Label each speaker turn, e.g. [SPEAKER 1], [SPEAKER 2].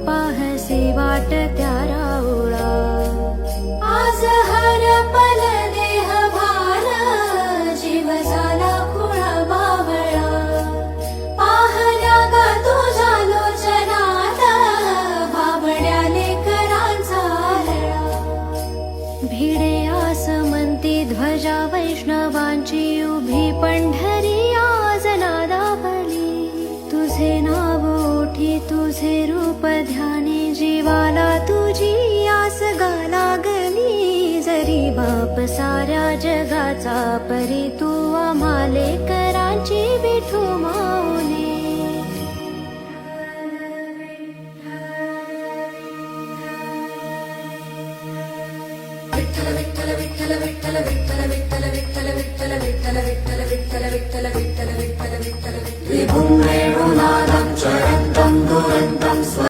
[SPEAKER 1] पाहसी वाट त्या राऊळा आज हरपल देह भार जीव झाला खुळा बावळा पाहल्या ग तुझ्या लोचनात बाबड्या लेकरांचा लळा भिडे आसमंती ध्वजा वैष्णवांची उभी पंढरी आज नादावली तुझे नाव ओठी तुझे रूप ध्यानी जीवाला तुझी आस गा लागली जरी बाप साऱ्या जगाचा परी तू आम्हा लेकरांची विठू माऊली विठ्ठल विठ्ठल विठ्ठल विठ्ठल विठ्ठल विठ्ठल विठ्ठल विठ्ठल विठ्ठल विठ्ठल विठ्ठल विठ्ठल विठ्ठल विठ्ठल विठ्ठल विठ्ठल
[SPEAKER 2] विभुं वेणुनादं चरन्तं दुरन्तं